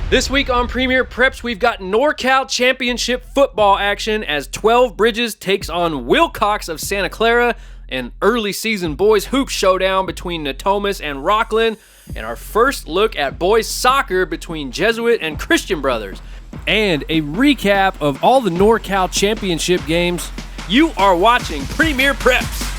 This week on Premier Preps, we've got NorCal Championship football action as 12 Bridges takes on Wilcox of Santa Clara, an early season boys hoop showdown between Natomas and Rocklin, and our first look at boys soccer between Jesuit and Christian Brothers, and a recap of all the NorCal Championship games. You are watching Premier Preps.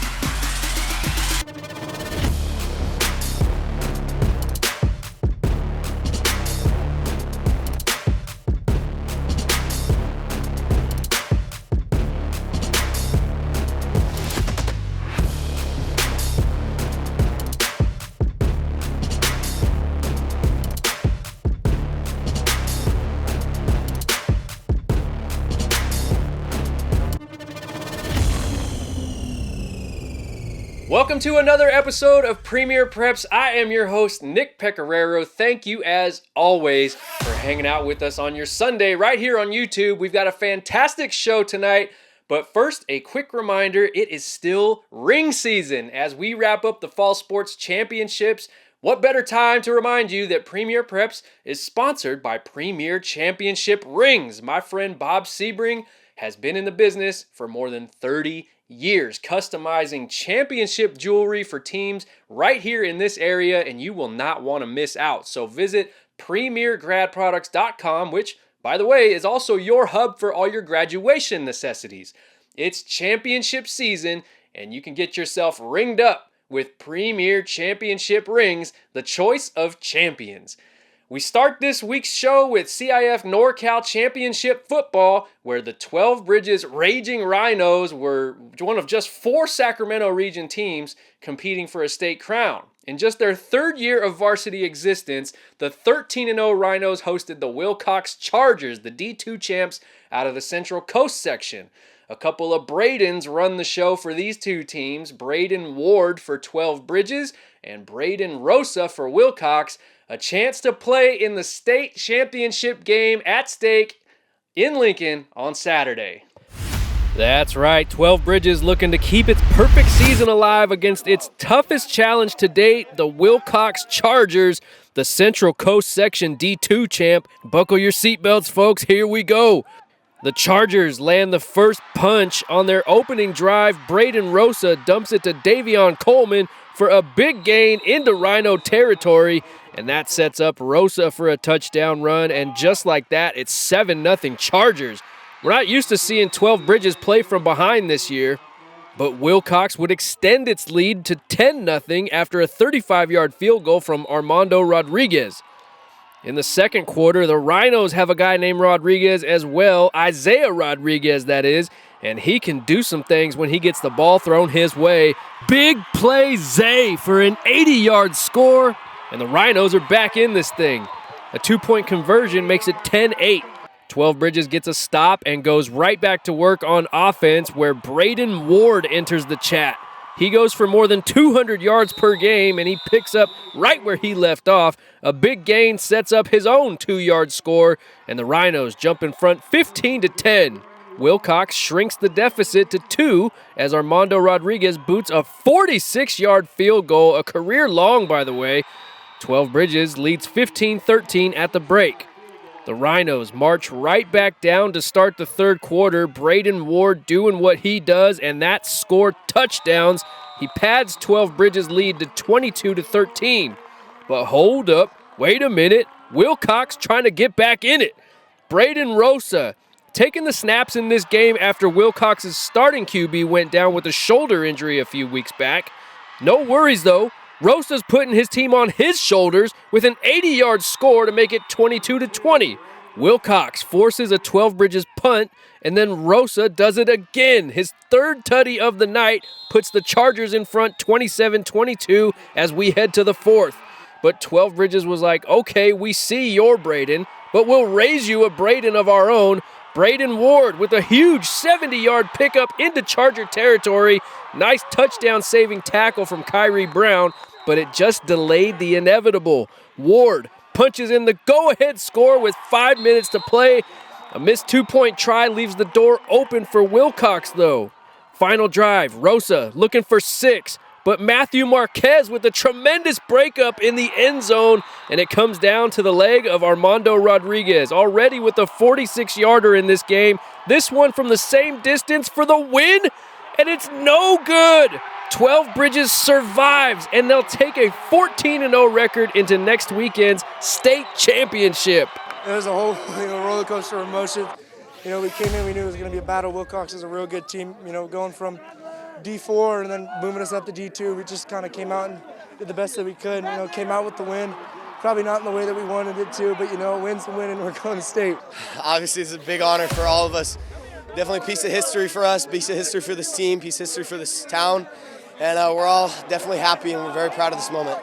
Welcome to another episode of Premier Preps. I am your host, Nick Pecoraro. Thank you, as always, for hanging out with us on your Sunday right here on YouTube. We've got a fantastic show tonight, but first, a quick reminder, it is still ring season. As we wrap up the Fall Sports Championships, what better time to remind you that Premier Preps is sponsored by Premier Championship Rings. My friend Bob Sebring has been in the business for more than 30 years, customizing championship jewelry for teams right here in this area, and you will not want to miss out. So visit premiergradproducts.com, which, by the way, is also your hub for all your graduation necessities. It's championship season, and you can get yourself ringed up with Premier Championship Rings, the choice of champions. We start this week's show with CIF NorCal Championship Football, where the 12 Bridges Raging Rhinos were one of just 4 Sacramento region teams competing for a state crown. In just their third year of varsity existence, the 13-0 Rhinos hosted the Wilcox Chargers, the D2 champs out of the Central Coast section. A couple of Bradens run the show for these two teams, Braden Ward for 12 Bridges and Braden Rosa for Wilcox. A chance to play in the state championship game at stake in Lincoln on Saturday. That's right, 12 Bridges looking to keep its perfect season alive against its toughest challenge to date, the Wilcox Chargers, the Central Coast Section D2 champ. Buckle your seatbelts, folks, here we go. The Chargers land the first punch on their opening drive. Braden Rosa dumps it to Davion Coleman for a big gain into Rhino territory, and that sets up Rosa for a touchdown run, and just like that, it's 7-0 Chargers. We're not used to seeing 12 Bridges play from behind this year, but Wilcox would extend its lead to 10-0 after a 35-yard field goal from Armando Rodriguez. In the second quarter, the Rhinos have a guy named Rodriguez as well, Isaiah Rodriguez that is, and he can do some things when he gets the ball thrown his way. Big play Zay for an 80-yard score, and the Rhinos are back in this thing. A 2-point conversion makes it 10-8. 12 Bridges gets a stop and goes right back to work on offense, where Braden Ward enters the chat. He goes for more than 200 yards per game, and he picks up right where he left off. A big gain sets up his own 2-yard score, and the Rhinos jump in front 15-10. Wilcox shrinks the deficit to 2 as Armando Rodriguez boots a 46-yard field goal, a career long, by the way. 12 Bridges leads 15-13 at the break. The Rhinos march right back down to start the third quarter. Braden Ward doing what he does, and that's score touchdowns. He pads 12 Bridges' lead to 22-13. But hold up, wait a minute. Wilcox trying to get back in it. Braden Rosa taking the snaps in this game after Wilcox's starting QB went down with a shoulder injury a few weeks back. No worries, though. Rosa's putting his team on his shoulders with an 80-yard score to make it 22-20. Wilcox forces a 12 Bridges punt, and then Rosa does it again. His third tutty of the night puts the Chargers in front 27-22 as we head to the fourth. But 12 Bridges was like, okay, we see your Braden, but we'll raise you a Braden of our own. Braden Ward with a huge 70-yard pickup into Charger territory. Nice touchdown-saving tackle from Kyrie Brown, but it just delayed the inevitable. Ward punches in the go-ahead score with 5 minutes to play. A missed 2-point try leaves the door open for Wilcox, though. Final drive, Rosa looking for 6, but Matthew Marquez with a tremendous breakup in the end zone, and it comes down to the leg of Armando Rodriguez, already with a 46-yarder in this game. This one from the same distance for the win, and it's no good. 12 Bridges survives, and they'll take a 14-0 record into next weekend's state championship. It was a whole roller coaster of emotion. We came in, we knew it was going to be a battle. Wilcox is a real good team, going from D4 and then moving us up to D2. We just kind of came out and did the best that we could, came out with the win. Probably not in the way that we wanted it to, but, a win's a win, and we're going to state. Obviously, it's a big honor for all of us. Definitely a piece of history for us, piece of history for this team, piece of history for this town. And we're all definitely happy, and we're very proud of this moment.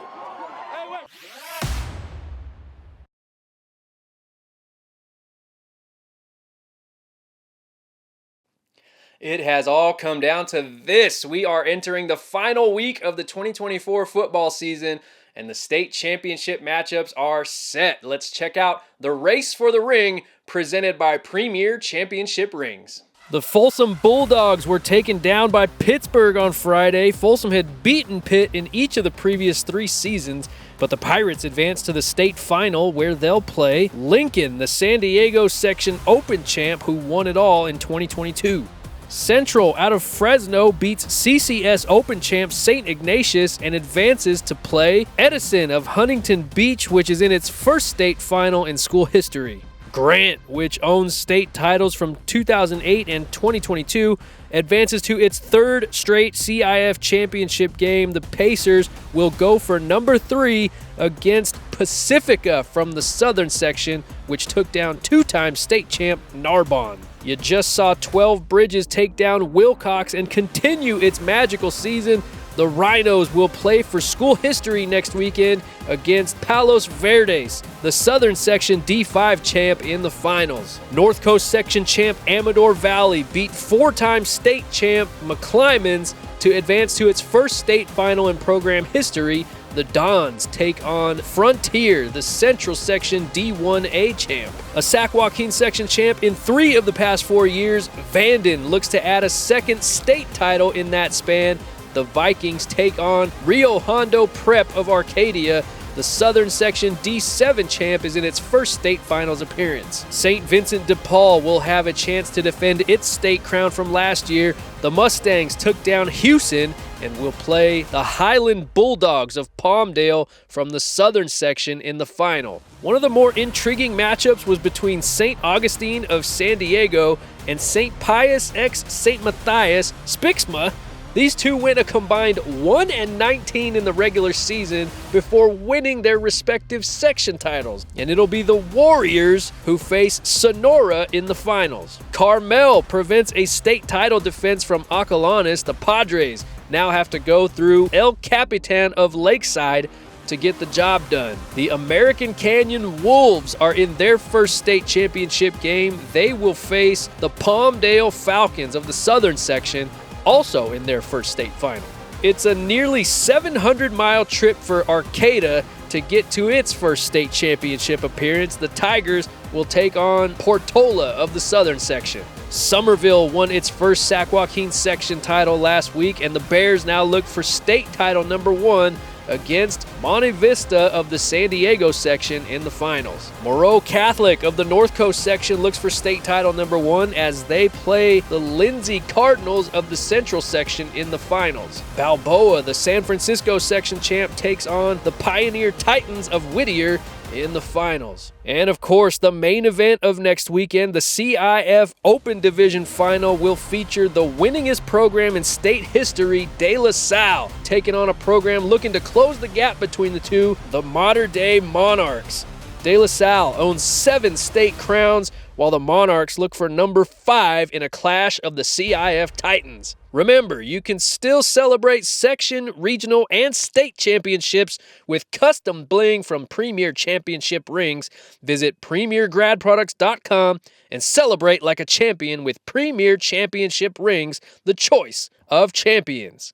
It has all come down to this. We are entering the final week of the 2024 football season, and the state championship matchups are set. Let's check out the race for the ring presented by Premier Championship Rings. The Folsom Bulldogs were taken down by Pittsburgh on Friday. Folsom had beaten Pitt in each of the previous 3 seasons, but the Pirates advanced to the state final where they'll play Lincoln, the San Diego section open champ who won it all in 2022. Central out of Fresno beats CCS Open champ St. Ignatius and advances to play Edison of Huntington Beach, which is in its first state final in school history. Grant, which owns state titles from 2008 and 2022, advances to its 3rd straight CIF championship game. The Pacers will go for number 3 against Pacifica from the southern section, which took down 2-time state champ Narbonne. You just saw 12 Bridges take down Wilcox and continue its magical season. The Rhinos will play for school history next weekend against Palos Verdes, the Southern Section D5 champ in the finals. North Coast Section champ Amador Valley beat 4-time state champ McClymonds to advance to its first state final in program history. The Dons take on Frontier, the Central Section D1A champ. A Sac Joaquin Section champ in 3 of the past 4 years, Vanden looks to add a 2nd state title in that span. The Vikings take on Rio Hondo Prep of Arcadia. The Southern Section D7 champ is in its first state finals appearance. St. Vincent de Paul will have a chance to defend its state crown from last year. The Mustangs took down Houston and will play the Highland Bulldogs of Palmdale from the Southern Section in the final. One of the more intriguing matchups was between St. Augustine of San Diego and St. Pius x St. Matthias Spixma. These two went a combined 1-19 in the regular season before winning their respective section titles. And it'll be the Warriors who face Sonora in the finals. Carmel prevents a state title defense from Acalanes. The Padres now have to go through El Capitan of Lakeside to get the job done. The American Canyon Wolves are in their first state championship game. They will face the Palmdale Falcons of the Southern Section, also in their first state final. It's a nearly 700-mile trip for Arcata to get to its first state championship appearance. The Tigers will take on Portola of the Southern Section. Somerville won its first Sac Joaquin Section title last week, and the Bears now look for state title number 1 against Monte Vista of the San Diego section in the finals. Moreau Catholic of the North Coast section looks for state title number 1 as they play the Lindsay Cardinals of the Central section in the finals. Balboa, the San Francisco section champ, takes on the Pioneer Titans of Whittier in the finals. And of course, the main event of next weekend, the CIF Open Division Final, will feature the winningest program in state history, De La Salle, taking on a program looking to close the gap between the two, the Mater Dei Monarchs. De La Salle owns 7 state crowns, while the Monarchs look for number 5 in a clash of the CIF Titans. Remember, you can still celebrate section, regional, and state championships with custom bling from Premier Championship Rings. Visit premiergradproducts.com and celebrate like a champion with Premier Championship Rings, the choice of champions.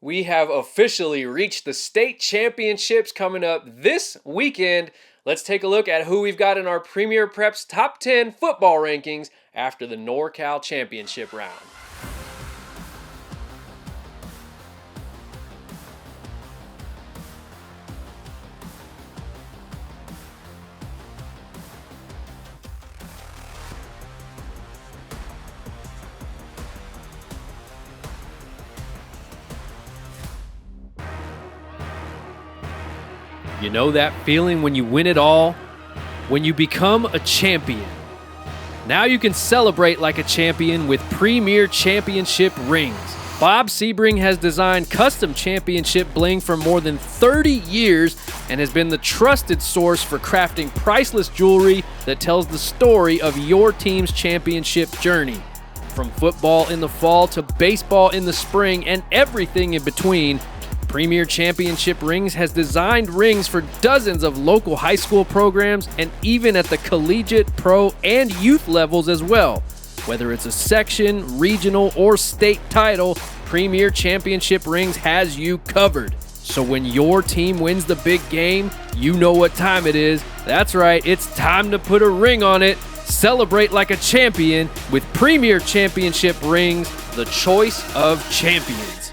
We have officially reached the state championships coming up this weekend. Let's take a look at who we've got in our Premier Preps Top 10 football rankings after the NorCal Championship round. You know that feeling when you win it all? When you become a champion. Now you can celebrate like a champion with Premier Championship rings. Bob Sebring has designed custom championship bling for more than 30 years and has been the trusted source for crafting priceless jewelry that tells the story of your team's championship journey. From football in the fall to baseball in the spring and everything in between, Premier Championship Rings has designed rings for dozens of local high school programs and even at the collegiate, pro, and youth levels as well. Whether it's a section, regional, or state title, Premier Championship Rings has you covered. So when your team wins the big game, you know what time it is. That's right, it's time to put a ring on it. Celebrate like a champion with Premier Championship Rings, the choice of champions.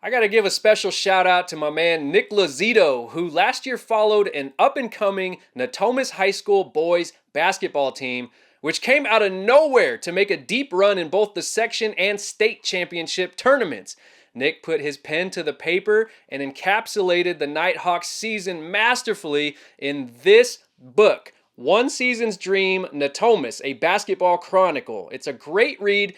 I got to give a special shout out to my man Nick Lazito, who last year followed an up-and-coming Natomas High School boys basketball team, which came out of nowhere to make a deep run in both the section and state championship tournaments. Nick put his pen to the paper and encapsulated the Nighthawks season masterfully in this book, One Season's Dream, Natomas, a Basketball Chronicle. It's a great read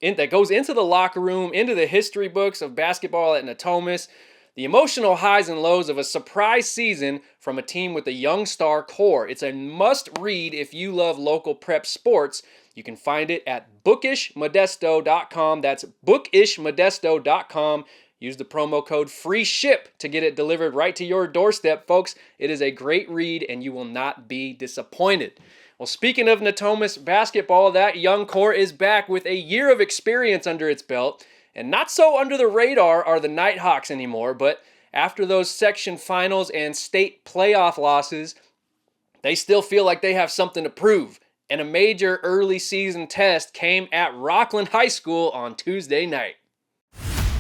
that goes into the locker room, into the history books of basketball at Natomas, the emotional highs and lows of a surprise season from a team with a young star core. It's a must-read if you love local prep sports. You can find it at bookishmodesto.com. That's bookishmodesto.com. Use the promo code FREESHIP to get it delivered right to your doorstep, folks. It is a great read, and you will not be disappointed. Well, speaking of Natomas basketball, that young core is back with a year of experience under its belt. And not so under the radar are the Nighthawks anymore, but after those section finals and state playoff losses, they still feel like they have something to prove. And a major early season test came at Rocklin High School on Tuesday night.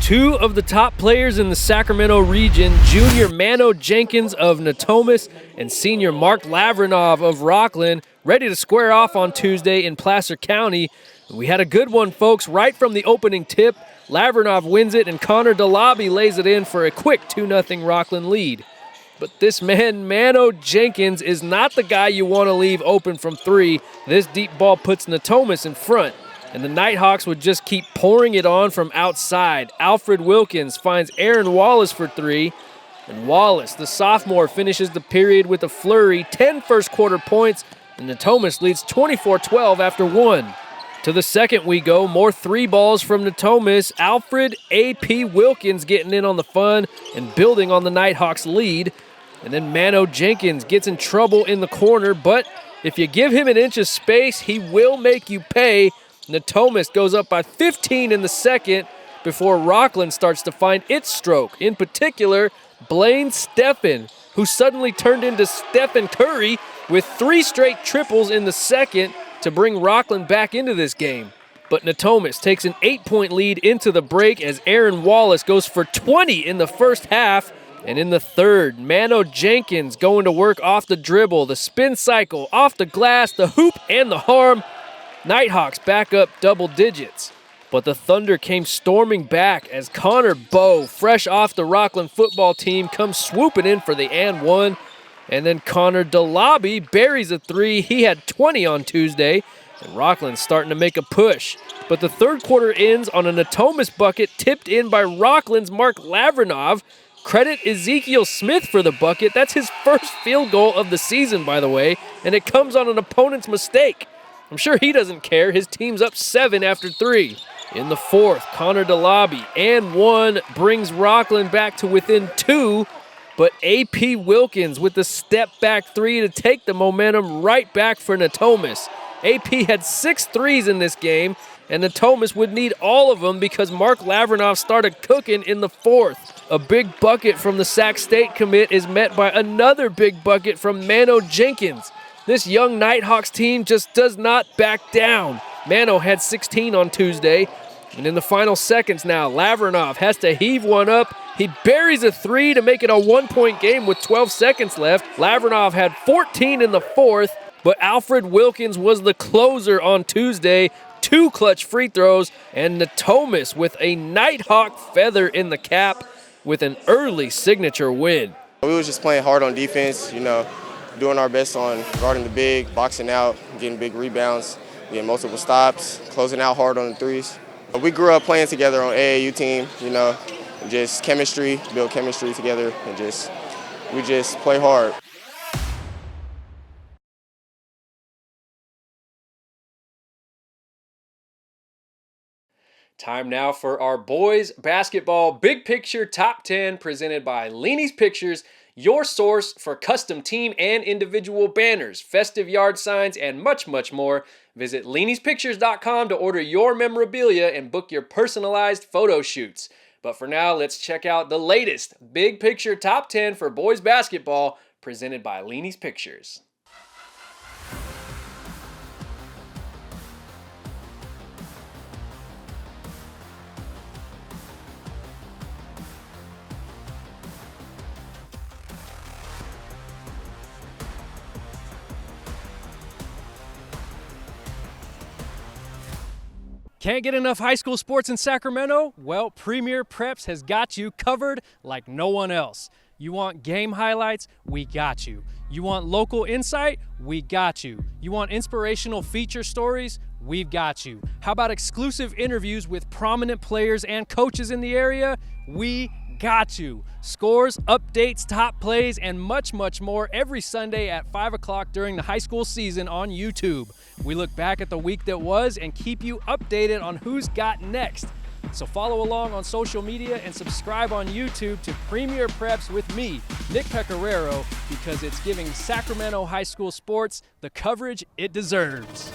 Two of the top players in the Sacramento region, junior Mano Jenkins of Natomas and senior Mark Lavrinov of Rocklin, ready to square off on Tuesday in Placer County. We had a good one, folks, right from the opening tip. Lavrinov wins it, and Connor DeLobby lays it in for a quick 2-0 Rocklin lead. But this man, Mano Jenkins, is not the guy you want to leave open from three. This deep ball puts Natomas in front, and the Nighthawks would just keep pouring it on from outside. Alfred Wilkins finds Aaron Wallace for three, and Wallace, the sophomore, finishes the period with a flurry, 10 first-quarter points, and Natomas leads 24-12 after one. To the second we go, more three balls from Natomas. Alfred A.P. Wilkins getting in on the fun and building on the Nighthawks' lead. And then Mano Jenkins gets in trouble in the corner, but if you give him an inch of space, he will make you pay. Natomas goes up by 15 in the second before Rocklin starts to find its stroke. In particular, Blaine Steffen, who suddenly turned into Stephen Curry with 3 straight triples in the second to bring Rocklin back into this game. But Natomas takes an 8-point lead into the break as Aaron Wallace goes for 20 in the first half. And in the third, Mano Jenkins going to work off the dribble, the spin cycle, off the glass, the hoop, and the harm. Nighthawks back up double digits. But the Thunder came storming back as Connor Bowe, fresh off the Rocklin football team, comes swooping in for the and one. And then Connor DeLobby buries a three. He had 20 on Tuesday, and Rocklin's starting to make a push. But the third quarter ends on a Natomas bucket tipped in by Rocklin's Mark Lavrinov. Credit Ezekiel Smith for the bucket. That's his first field goal of the season, by the way, and it comes on an opponent's mistake. I'm sure he doesn't care. His team's up 7 after 3. In the fourth, Connor DeLobby and one brings Rocklin back to within 2. But A.P. Wilkins with the step-back three to take the momentum right back for Natomas. A.P. had 6 threes in this game, and Natomas would need all of them because Mark Lavrinov started cooking in the fourth. A big bucket from the Sac State commit is met by another big bucket from Mano Jenkins. This young Nighthawks team just does not back down. Mano had 16 on Tuesday, and in the final seconds now, Lavrinov has to heave one up. He buries a three to make it a 1-point game with 12 seconds left. Lavrinov had 14 in the fourth, but Alfred Wilkins was the closer on Tuesday. 2 clutch free throws, and Natomas with a Nighthawk feather in the cap with an early signature win. We was just playing hard on defense, doing our best on guarding the big, boxing out, getting big rebounds, getting multiple stops, closing out hard on the threes. We grew up playing together on AAU team, just chemistry, build chemistry together, and we just play hard. Time now for our boys basketball big picture top 10 presented by LENIE'S Pictures, your source for custom team and individual banners, festive yard signs, and much, much more. Visit LENIE'Spictures.com to order your memorabilia and book your personalized photo shoots. But for now, let's check out the latest big picture top 10 for boys basketball presented by LENI'S Pictures. Can't get enough high school sports in Sacramento? Well, Premier Preps has got you covered like no one else. You want game highlights? We got you. You want local insight? We got you. You want inspirational feature stories? We've got you. How about exclusive interviews with prominent players and coaches in the area? We got you. Scores, updates, top plays, and much, much more every Sunday at 5 o'clock during the high school season on YouTube. We look back at the week that was and keep you updated on who's got next. So follow along on social media and subscribe on YouTube to Premier Preps with me, Nick Pecoraro, because it's giving Sacramento high school sports the coverage it deserves.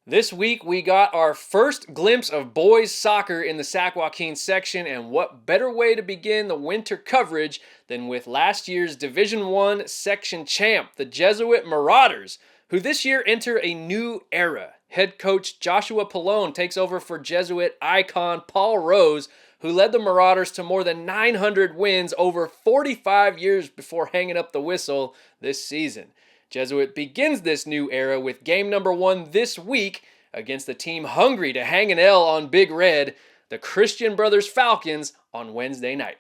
This week, we got our first glimpse of boys soccer in the Sac Joaquin section, and what better way to begin the winter coverage than with last year's Division I section champ, the Jesuit Marauders, who this year enter a new era. Head coach Joshua Pallone takes over for Jesuit icon Paul Rose, who led the Marauders to more than 900 wins over 45 years before hanging up the whistle this season. Jesuit begins this new era with game number 1 this week against the team hungry to hang an L on Big Red, the Christian Brothers Falcons, on Wednesday night.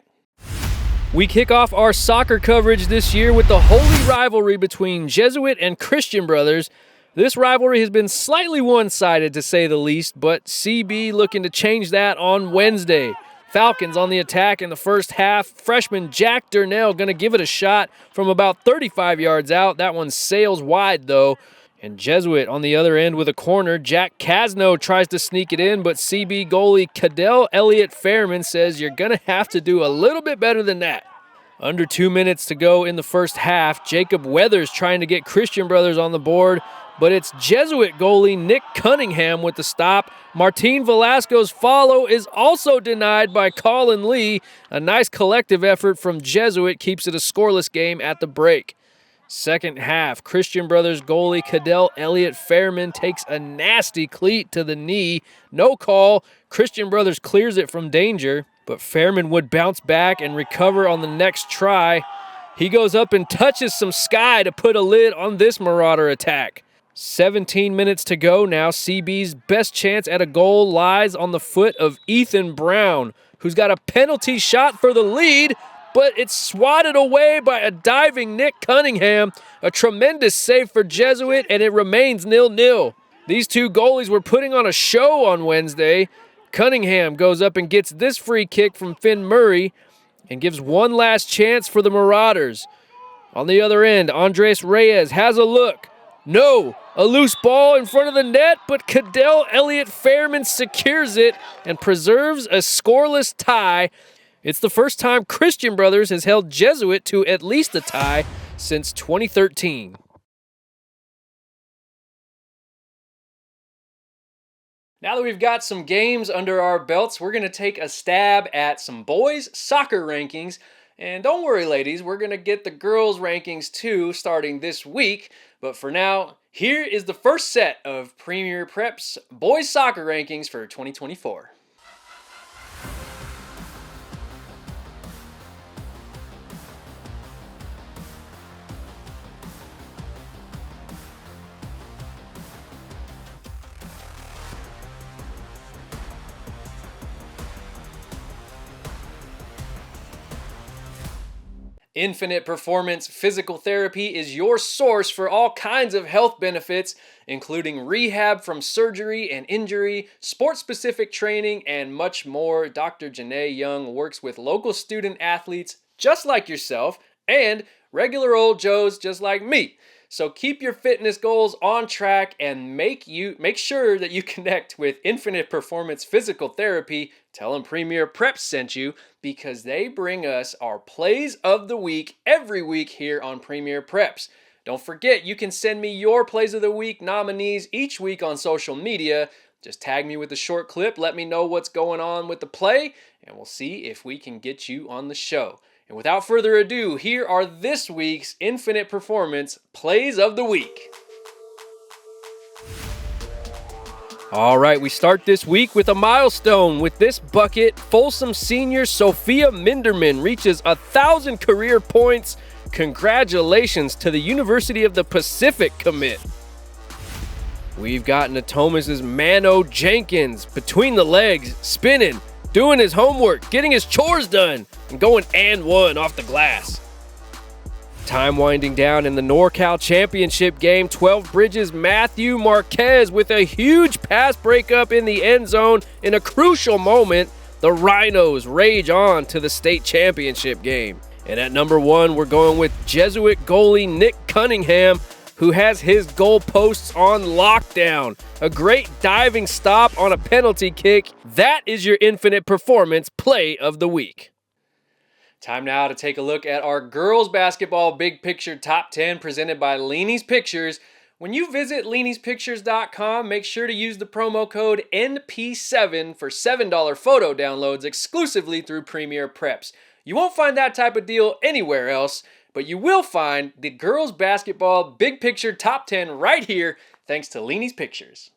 We kick off our soccer coverage this year with the holy rivalry between Jesuit and Christian Brothers. This rivalry has been slightly one-sided to say the least, but CB looking to change that on Wednesday. Falcons on the attack in the first half. Freshman Jack Durnell going to give it a shot from about 35 yards out. That one sails wide, though. And Jesuit on the other end with a corner. Jack Casno tries to sneak it in, but CB goalie Cadell Elliott Fairman says you're going to have to do a little bit better than that. Under 2 minutes to go in the first half. Jacob Weathers trying to get Christian Brothers on the board, but it's Jesuit goalie Nick Cunningham with the stop. Martin Velasco's follow is also denied by Colin Lee. A nice collective effort from Jesuit keeps it a scoreless game at the break. Second half, Christian Brothers goalie Cadell Elliott Fairman takes a nasty cleat to the knee. No call. Christian Brothers clears it from danger, but Fairman would bounce back and recover on the next try. He goes up and touches some sky to put a lid on this Marauder attack. 17 minutes to go now. CB's best chance at a goal lies on the foot of Ethan Brown, who's got a penalty shot for the lead, but it's swatted away by a diving Nick Cunningham. A tremendous save for Jesuit, and it remains 0-0. These two goalies were putting on a show on Wednesday. Cunningham goes up and gets this free kick from Finn Murray and gives one last chance for the Marauders. On the other end, Andres Reyes has a look. No, a loose ball in front of the net, but Cadell Elliott Fairman secures it and preserves a scoreless tie. It's the first time Christian Brothers has held Jesuit to at least a tie since 2013. Now that we've got some games under our belts, we're going to take a stab at some boys' soccer rankings. And don't worry, ladies, we're going to get the girls' rankings too starting this week. But for now, here is the first set of Premier Preps boys' soccer rankings for 2024. Infinite Performance Physical Therapy is your source for all kinds of health benefits, including rehab from surgery and injury, sports-specific training, and much more. Dr. Janae Young works with local student athletes just like yourself and regular old Joes just like me. So keep your fitness goals on track and make sure that you connect with Infinite Performance Physical Therapy. Tell them Premier PREPS sent you, because they bring us our plays of the week every week here on Premier PREPS. Don't forget, you can send me your plays of the week nominees each week on social media. Just tag me with a short clip, let me know what's going on with the play, and we'll see if we can get you on the show. And without further ado, here are this week's Infinite Performance Plays of the Week. All right, we start this week with a milestone. With this bucket, Folsom senior Sophia Minderman reaches 1,000 career points. Congratulations to the University of the Pacific commit. We've got Natomas' Mano Jenkins between the legs, spinning, doing his homework, getting his chores done, and going and one off the glass. Time winding down in the NorCal Championship game, 12 Bridges Matthew Marquez with a huge pass breakup in the end zone in a crucial moment. The Rhinos rage on to the state championship game. And at number 1, we're going with Jesuit goalie Nick Cunningham, who has his goalposts on lockdown. A great diving stop on a penalty kick. That is your Infinite Performance Play of the Week. Time now to take a look at our girls basketball big picture top 10 presented by LENIE'S Pictures. When you visit LENIE'Spictures.com, make sure to use the promo code NP7 for $7 photo downloads exclusively through Premier PREPS. You won't find that type of deal anywhere else, but you will find the girls basketball big picture top 10 right here, thanks to LENIE'S Pictures.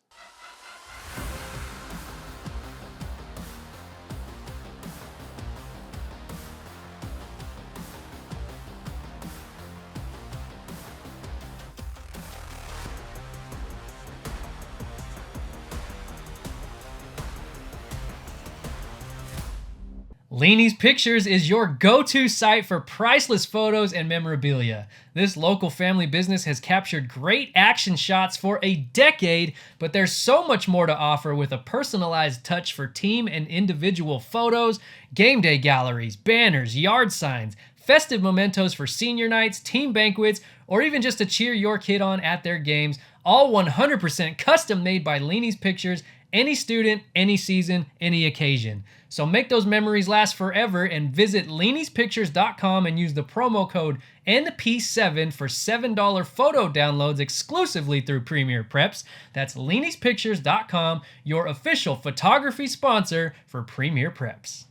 LENIE'S Pictures is your go-to site for priceless photos and memorabilia. This local family business has captured great action shots for a decade, but there's so much more to offer with a personalized touch for team and individual photos, game day galleries, banners, yard signs, festive mementos for senior nights, team banquets, or even just to cheer your kid on at their games, all 100% custom made by LENIE'S Pictures, any student, any season, any occasion. So make those memories last forever and visit LENIE'Spictures.com and use the promo code NP7 for $7 photo downloads exclusively through Premier PREPS. That's LENIE'Spictures.com, your official photography sponsor for Premier PREPS.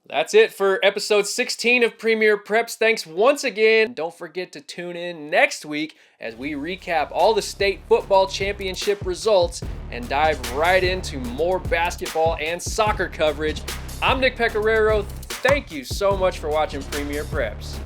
That's it for episode 16 of Premier PREPS. Thanks once again. Don't forget to tune in next week as we recap all the state football championship results and dive right into more basketball and soccer coverage. I'm Nick Pecoraro. Thank you so much for watching Premier PREPS.